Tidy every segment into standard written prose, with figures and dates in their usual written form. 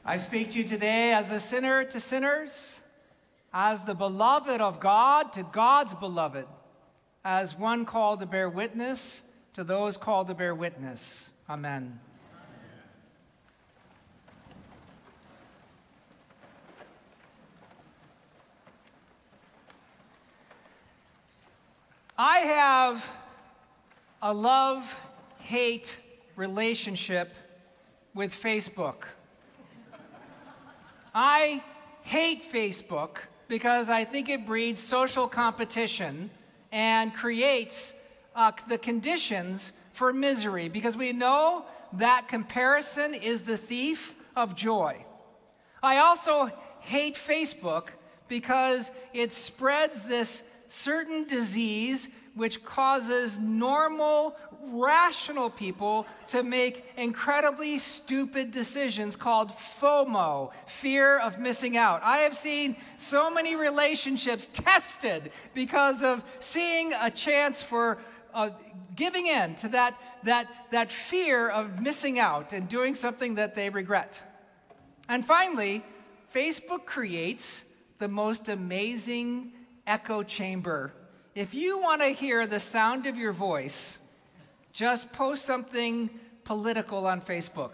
I speak to you today as a sinner to sinners, as the beloved of God to God's beloved, as one called to bear witness to those called to bear witness. Amen. I have a love-hate relationship with Facebook. I hate Facebook because I think it breeds social competition and creates the conditions for misery, because we know that comparison is the thief of joy. I also hate Facebook because it spreads this certain disease which causes normal, rational people to make incredibly stupid decisions called FOMO, fear of missing out. I have seen so many relationships tested because of seeing a chance for giving in to that fear of missing out and doing something that they regret. And finally, Facebook creates the most amazing echo chamber. If you want to hear the sound of your voice, just post something political on Facebook.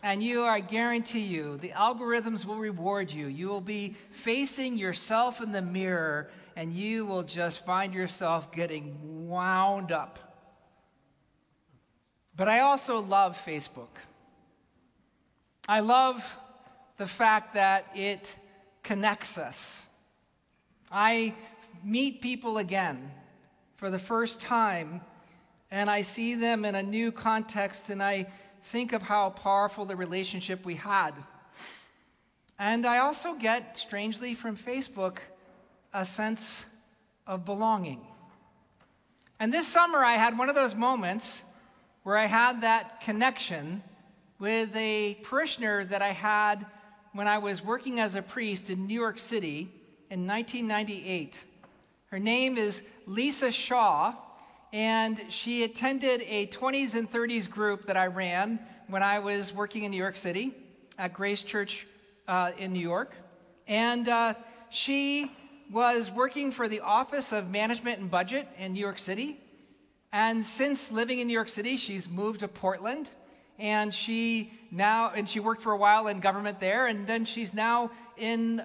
And I guarantee you, the algorithms will reward you. You will be facing yourself in the mirror, and you will just find yourself getting wound up. But I also love Facebook. I love the fact that it connects us. I meet people again for the first time, and I see them in a new context, and I think of how powerful the relationship we had. And I also get, strangely, from Facebook, a sense of belonging. And this summer, I had one of those moments where I had that connection with a parishioner that I had when I was working as a priest in New York City in 1998. Her name is Lisa Shaw, and she attended a 20s and 30s group that I ran when I was working in New York City at Christ Church in New York. And she was working for the Office of Management and Budget in New York City. And since living in New York City, she's moved to Portland. And she worked for a while in government there, and then she's now in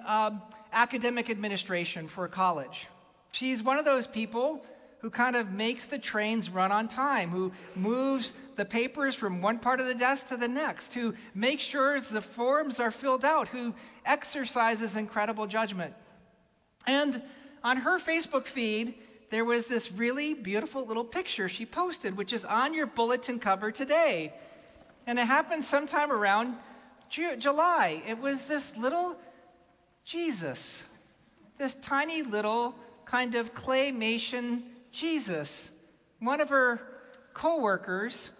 academic administration for a college. She's one of those people who kind of makes the trains run on time, who moves the papers from one part of the desk to the next, who makes sure the forms are filled out, who exercises incredible judgment. And on her Facebook feed, there was this really beautiful little picture she posted, which is on your bulletin cover today. And it happened sometime around July. It was this little Jesus, this tiny little kind of claymation Jesus. One of her co-workers,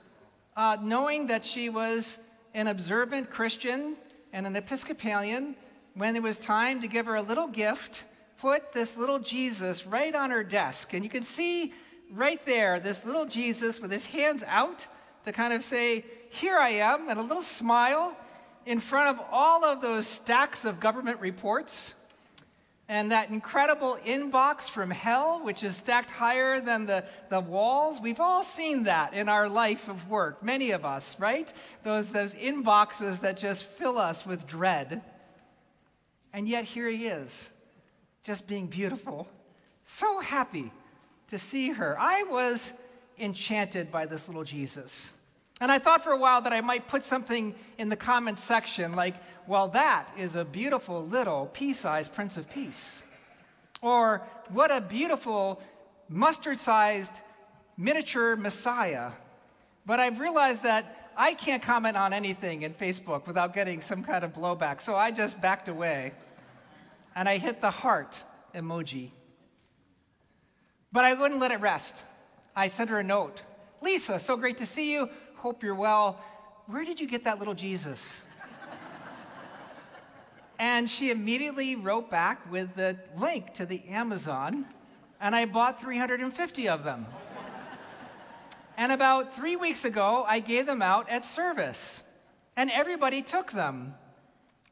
knowing that she was an observant Christian and an Episcopalian, when it was time to give her a little gift, put this little Jesus right on her desk. And you can see right there this little Jesus with his hands out to kind of say, "Here I am," and a little smile in front of all of those stacks of government reports. And that incredible inbox from hell, which is stacked higher than the walls. We've all seen that in our life of work, many of us, right? Those inboxes that just fill us with dread. And yet here he is, just being beautiful. So happy to see her. I was enchanted by this little Jesus. And I thought for a while that I might put something in the comments section like, "Well, that is a beautiful little pea-sized Prince of Peace." Or, "What a beautiful mustard-sized miniature Messiah." But I've realized that I can't comment on anything in Facebook without getting some kind of blowback. So I just backed away, and I hit the heart emoji. But I wouldn't let it rest. I sent her a note. "Lisa, so great to see you. Hope you're well. Where did you get that little Jesus?" And she immediately wrote back with the link to the Amazon, and I bought 350 of them. And about 3 weeks ago, I gave them out at service. And everybody took them.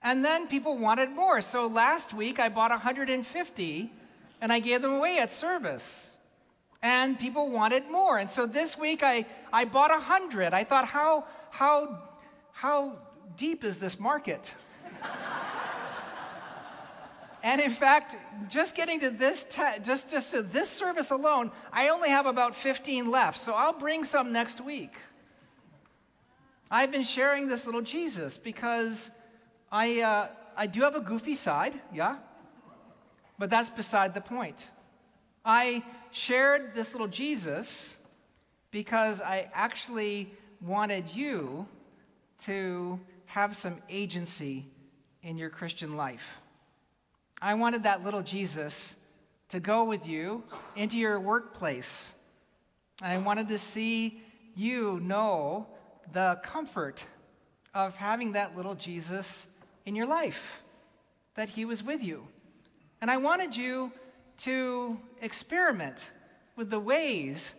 And then people wanted more. So last week I bought 150 and I gave them away at service. And people wanted more. And so this week I bought 100. I thought, how deep is this market? And in fact, just getting to this, just to this service alone, I only have about 15 left. So I'll bring some next week. I've been sharing this little Jesus because I do have a goofy side, yeah? But that's beside the point. I shared this little Jesus because I actually wanted you to have some agency in your Christian life. I wanted that little Jesus to go with you into your workplace. I wanted to see you know the comfort of having that little Jesus in your life, that he was with you. And I wanted you to experiment with the ways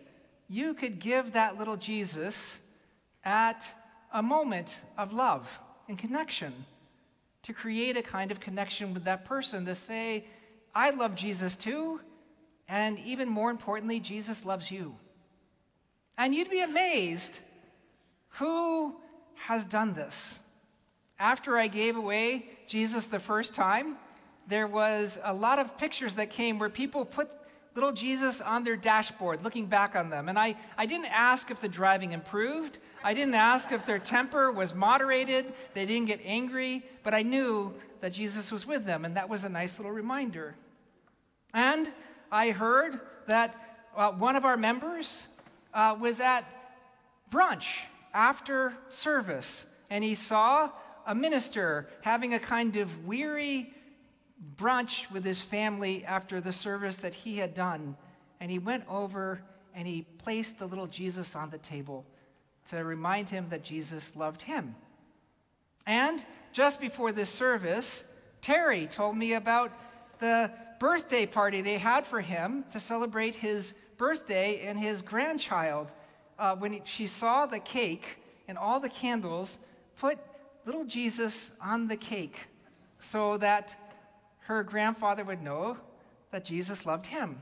you could give that little Jesus at a moment of love and connection, to create a kind of connection with that person, to say, I love Jesus too, and even more importantly, Jesus loves you. And you'd be amazed who has done this. After I gave away Jesus the first time, there was a lot of pictures that came where people put little Jesus on their dashboard, looking back on them. And I didn't ask if the driving improved. I didn't ask if their temper was moderated. They didn't get angry. But I knew that Jesus was with them, and that was a nice little reminder. And I heard that one of our members was at brunch after service, and he saw a minister having a kind of weary brunch with his family after the service that he had done. And he went over and he placed the little Jesus on the table to remind him that Jesus loved him. And just before this service, Terry told me about the birthday party they had for him to celebrate his birthday, and his grandchild, when she saw the cake and all the candles, put little Jesus on the cake so that her grandfather would know that Jesus loved him.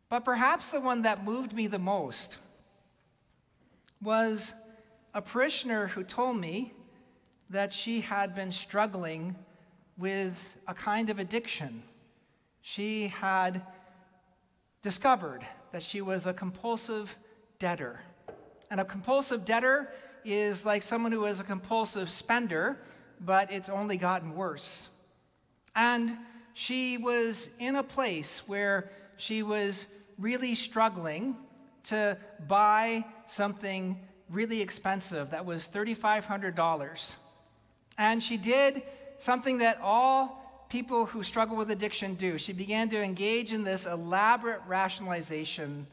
But perhaps the one that moved me the most was a parishioner who told me that she had been struggling with a kind of addiction. She had discovered that she was a compulsive debtor. And a compulsive debtor is like someone who is a compulsive spender, but it's only gotten worse. And she was in a place where she was really struggling to buy something really expensive that was $3,500. And she did something that all people who struggle with addiction do. She began to engage in this elaborate rationalization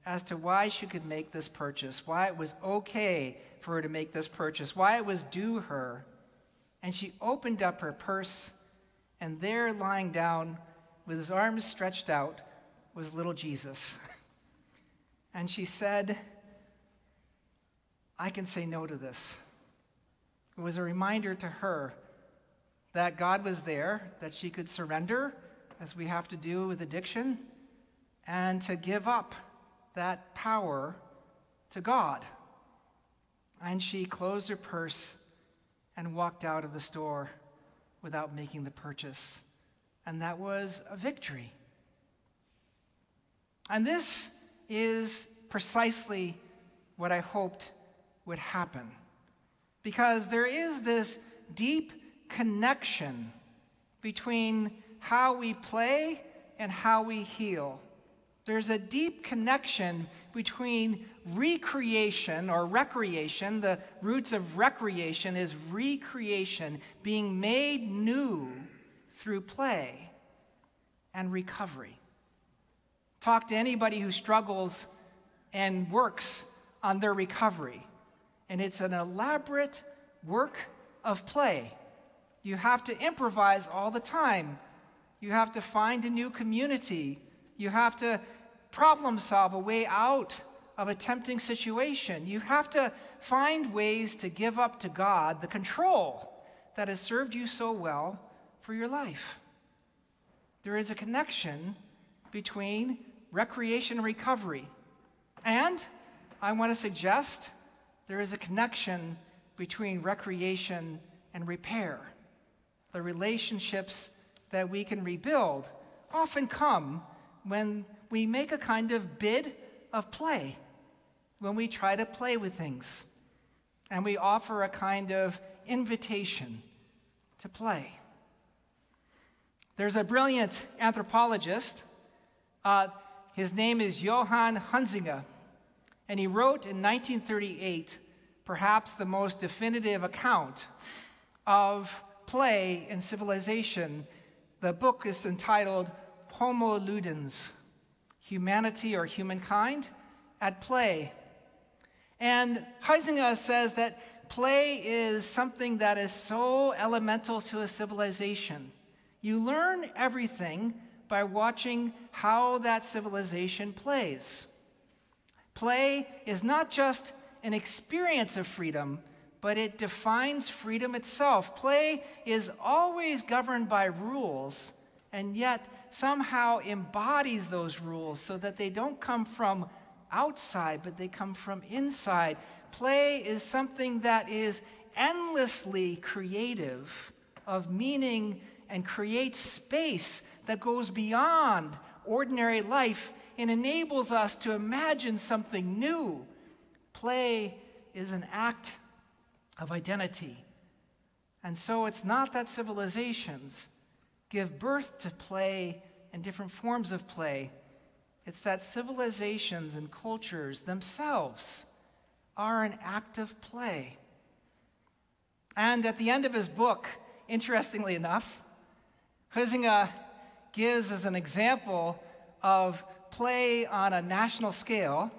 as to why she could make this purchase, why it was okay for her to make this purchase, why it was due her. And she opened up her purse, and there, lying down with his arms stretched out, was little Jesus. And she said, I can say no to this. It was a reminder to her that God was there, that she could surrender, as we have to do with addiction, and to give up that power to God. And she closed her purse and walked out of the store without making the purchase. And that was a victory. And this is precisely what I hoped would happen. Because there is this deep connection between how we play and how we heal. There's a deep connection between recreation or recreation. The roots of recreation is recreation, being made new through play, and recovery. Talk to anybody who struggles and works on their recovery, and it's an elaborate work of play. You have to improvise all the time. You have to find a new community. You have to problem solve a way out of a tempting situation. You have to find ways to give up to God the control that has served you so well for your life. There is a connection between recreation and recovery. And I want to suggest there is a connection between recreation and repair. The relationships that we can rebuild often come when we make a kind of bid of play, when we try to play with things, and we offer a kind of invitation to play. There's a brilliant anthropologist. His name is Johann Hunzinger, and he wrote in 1938 perhaps the most definitive account of play in civilization. The book is entitled Homo Ludens, Humanity or Humankind at Play. And Hunzinger says that play is something that is so elemental to a civilization. You learn everything by watching how that civilization plays. Play is not just an experience of freedom, but it defines freedom itself. Play is always governed by rules, and yet somehow embodies those rules so that they don't come from outside, but they come from inside. Play is something that is endlessly creative of meaning and creates space that goes beyond ordinary life and enables us to imagine something new. Play is an act of identity. And so it's not that civilizations give birth to play and different forms of play. It's that civilizations and cultures themselves are an act of play. And at the end of his book, interestingly enough, Hunzinger gives as an example of play on a national scale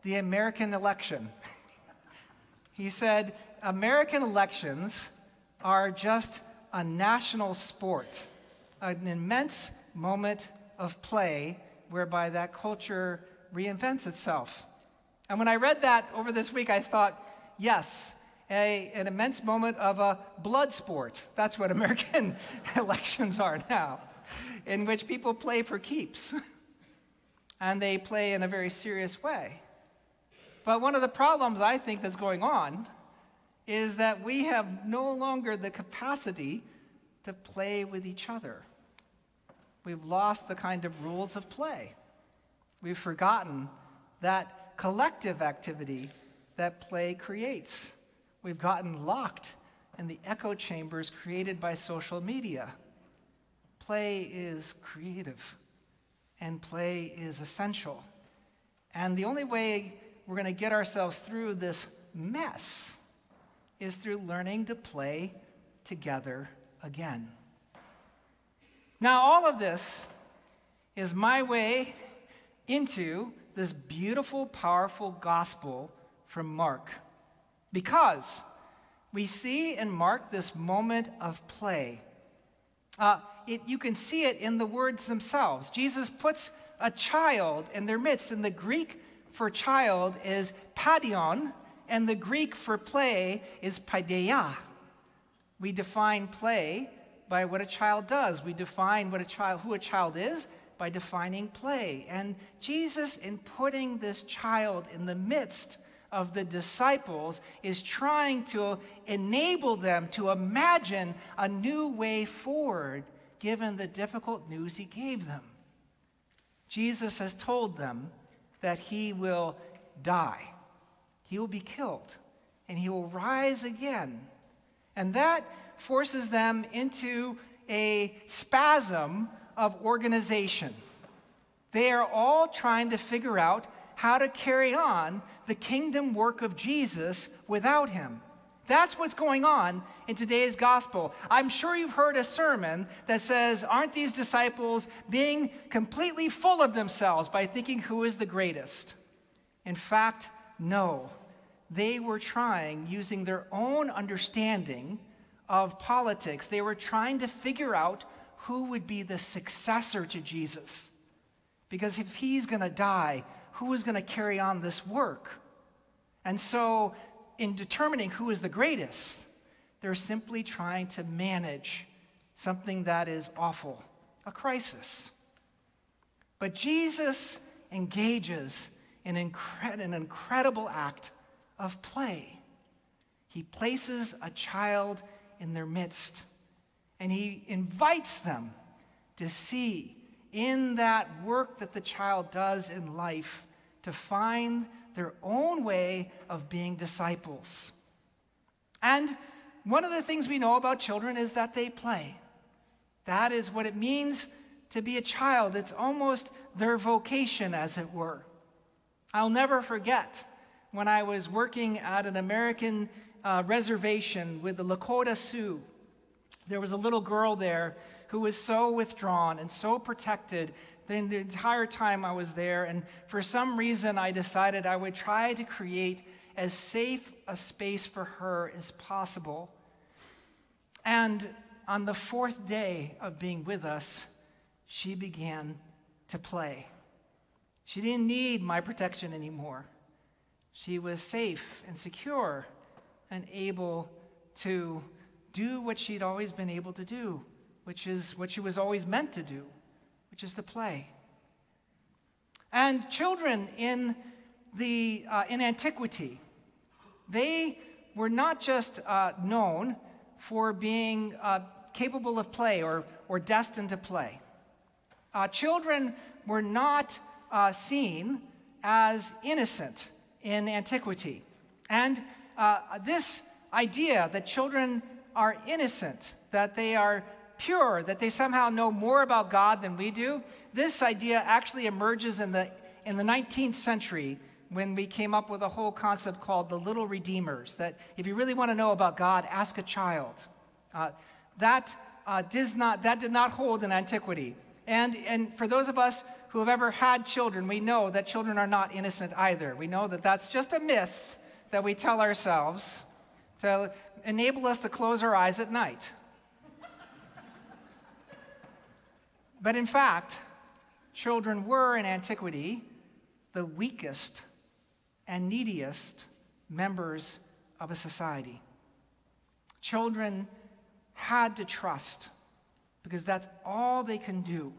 the American election. He said, American elections are just a national sport, an immense moment of play whereby that culture reinvents itself. And when I read that over this week, I thought, yes, an immense moment of a blood sport. That's what American elections are now, in which people play for keeps. And they play in a very serious way. But one of the problems I think that's going on is that we have no longer the capacity to play with each other. We've lost the kind of rules of play. We've forgotten that collective activity that play creates. We've gotten locked in the echo chambers created by social media. Play is creative, and play is essential. And the only way we're going to get ourselves through this mess is through learning to play together again. Now, all of this is my way into this beautiful, powerful gospel from Mark, because we see in Mark this moment of play. You can see it in the words themselves. Jesus puts a child in their midst, and the Greek for child is paidion, and the Greek for play is paideia. We define play by what a child does. We define who a child is by defining play. And Jesus, in putting this child in the midst of the disciples, is trying to enable them to imagine a new way forward, given the difficult news he gave them. Jesus has told them that he will die. He will be killed, and he will rise again. And that forces them into a spasm of organization. They are all trying to figure out how to carry on the kingdom work of Jesus without him. That's what's going on in today's gospel. I'm sure you've heard a sermon that says, aren't these disciples being completely full of themselves by thinking who is the greatest? In fact, no. They were trying, using their own understanding of politics, they were trying to figure out who would be the successor to Jesus. Because if he's going to die, who is going to carry on this work. And so in determining who is the greatest, they're simply trying to manage something that is awful, a crisis. But Jesus engages in an incredible act of play. He places a child in their midst, and he invites them to see in that work that the child does in life to find their own way of being disciples. And one of the things we know about children is that they play. That is what it means to be a child. It's almost their vocation, as it were. I'll never forget when I was working at an American reservation with the Lakota Sioux. There was a little girl there who was so withdrawn and so protected the entire time I was there. And for some reason, I decided I would try to create as safe a space for her as possible. And on the fourth day of being with us, she began to play. She didn't need my protection anymore. She was safe and secure and able to do what she'd always been able to do, which is what she was always meant to do, which is to play. And children in antiquity, they were not just known for being capable of play or destined to play. Children were not seen as innocent in antiquity. And this idea that children are innocent, that they are pure, that they somehow know more about God than we do, this idea actually emerges in the 19th century when we came up with a whole concept called the little redeemers, that if you really want to know about God, ask a child. That did not hold in antiquity. And for those of us who have ever had children, we know that children are not innocent either. We know that that's just a myth that we tell ourselves to enable us to close our eyes at night. But in fact, children were in antiquity the weakest and neediest members of a society. Children had to trust because that's all they can do.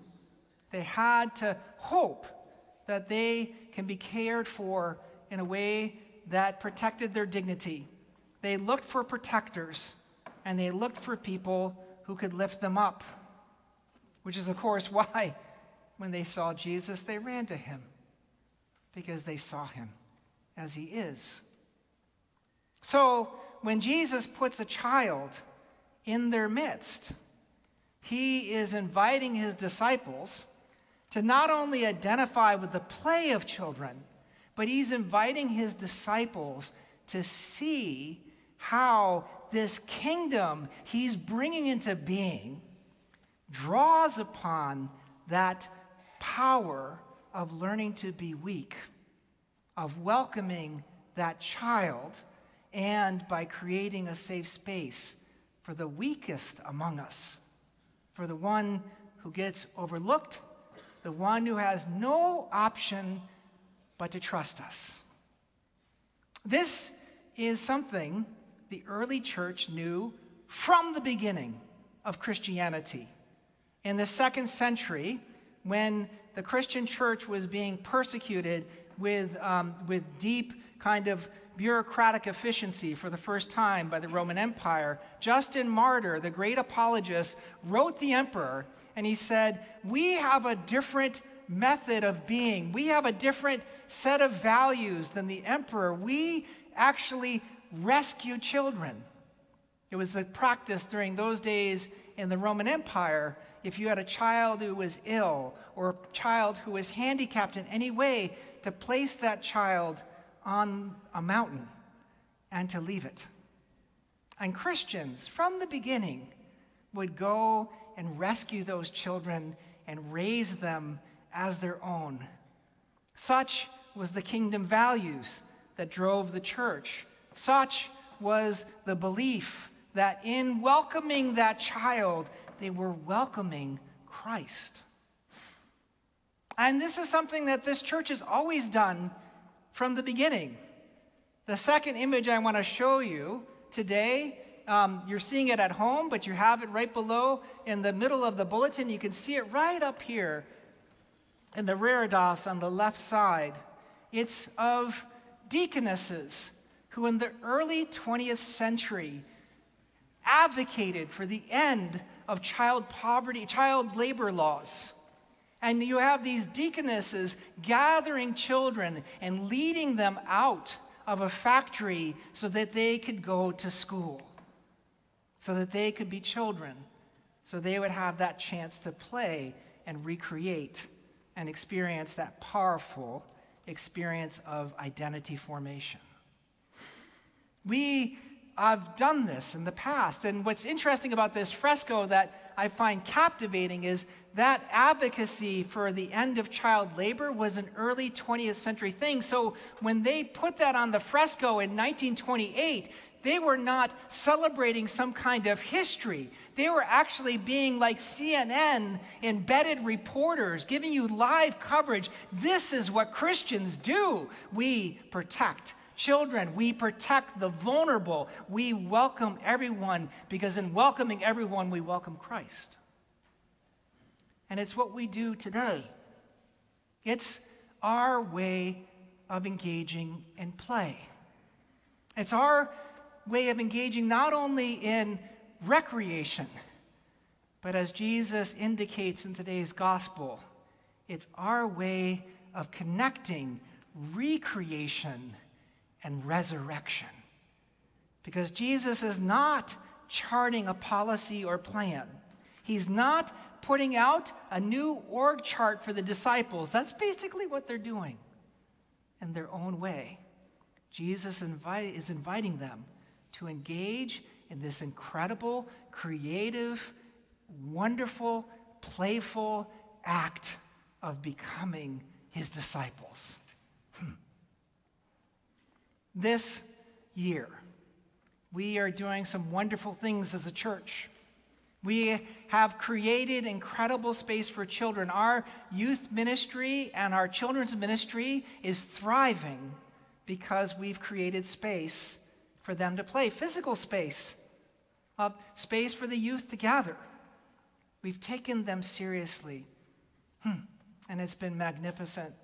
They had to hope that they can be cared for in a way that protected their dignity. They looked for protectors, and they looked for people who could lift them up, which is, of course, why when they saw Jesus, they ran to him, because they saw him as he is. So when Jesus puts a child in their midst, he is inviting his disciples to not only identify with the play of children, but he's inviting his disciples to see how this kingdom he's bringing into being draws upon that power of learning to be weak, of welcoming that child, and by creating a safe space for the weakest among us, for the one who gets overlooked, the one who has no option but to trust us. This is something the early church knew from the beginning of Christianity. In the 2nd century, when the Christian church was being persecuted with deep kind of bureaucratic efficiency for the first time by the Roman Empire, Justin Martyr, the great apologist, wrote the emperor, and he said, "We have a different method of being. We have a different set of values than the emperor. We actually rescue children." It was the practice during those days in the Roman Empire. If you had a child who was ill or a child who was handicapped in any way, to place that child on a mountain and to leave it. And Christians, from the beginning, would go and rescue those children and raise them as their own. Such was the kingdom values that drove the church. Such was the belief that in welcoming that child, they were welcoming Christ. And this is something that this church has always done from the beginning. The second image I want to show you today, you're seeing it at home, but you have it right below in the middle of the bulletin. You can see it right up here in the reredos on the left side. It's of deaconesses who in the early 20th century advocated for the end of child poverty, child labor laws. And you have these deaconesses gathering children and leading them out of a factory so that they could go to school, so that they could be children, so they would have that chance to play and recreate and experience that powerful experience of identity formation. We have done this in the past, and what's interesting about this fresco that I find captivating is that advocacy for the end of child labor was an early 20th century thing. So when they put that on the fresco in 1928, they were not celebrating some kind of history. They were actually being like CNN embedded reporters, giving you live coverage. This is what Christians do. We protect children. We protect the vulnerable. We welcome everyone, because in welcoming everyone, we welcome Christ. And it's what we do today. It's our way of engaging in play. It's our way of engaging not only in recreation, but as Jesus indicates in today's gospel, it's our way of connecting recreation and resurrection. Because Jesus is not charting a policy or plan. He's not putting out a new org chart for the disciples. That's basically what they're doing in their own way. Jesus is inviting them to engage in this incredible, creative, wonderful, playful act of becoming his disciples. This year, we are doing some wonderful things as a church. We have created incredible space for children. Our youth ministry and our children's ministry is thriving because we've created space for them to play, physical space, space for the youth to gather. We've taken them seriously, and it's been magnificent.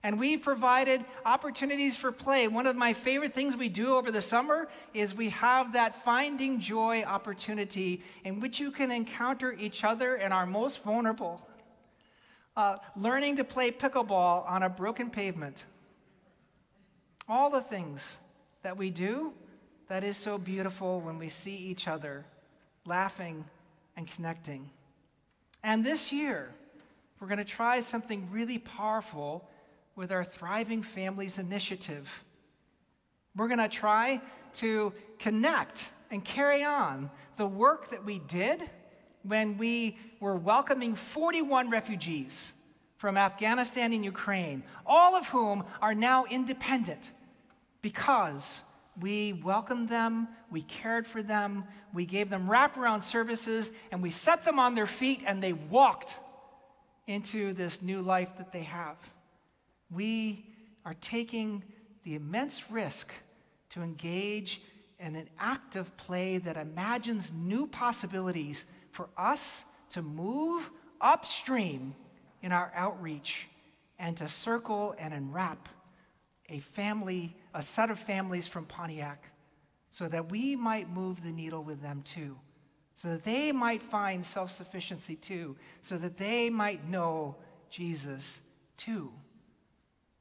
And we've provided opportunities for play. One of my favorite things we do over the summer is we have that Finding Joy opportunity in which you can encounter each other and our most vulnerable, learning to play pickleball on a broken pavement. All the things that we do that is so beautiful when we see each other laughing and connecting. And this year, we're going to try something really powerful with our Thriving Families initiative. We're going to try to connect and carry on the work that we did when we were welcoming 41 refugees from Afghanistan and Ukraine, all of whom are now independent because we welcomed them, we cared for them, we gave them wraparound services, and we set them on their feet, and they walked into this new life that they have. We are taking the immense risk to engage in an act of play that imagines new possibilities for us to move upstream in our outreach and to circle and enwrap a set of families from Pontiac so that we might move the needle with them too, so that they might find self-sufficiency too, so that they might know Jesus too.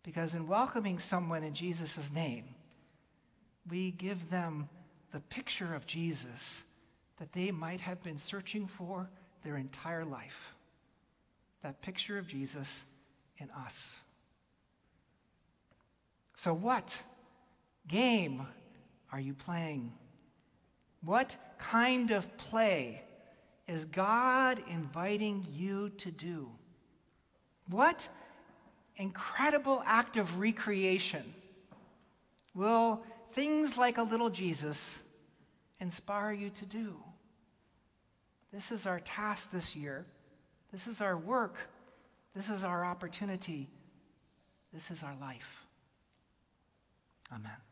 Because in welcoming someone in Jesus' name, we give them the picture of Jesus that they might have been searching for their entire life. That picture of Jesus in us. So what game are you playing? What kind of play is God inviting you to do? What incredible act of recreation will things like a little Jesus inspire you to do? This is our task this year. This is our work This is our opportunity. This is our life. Amen.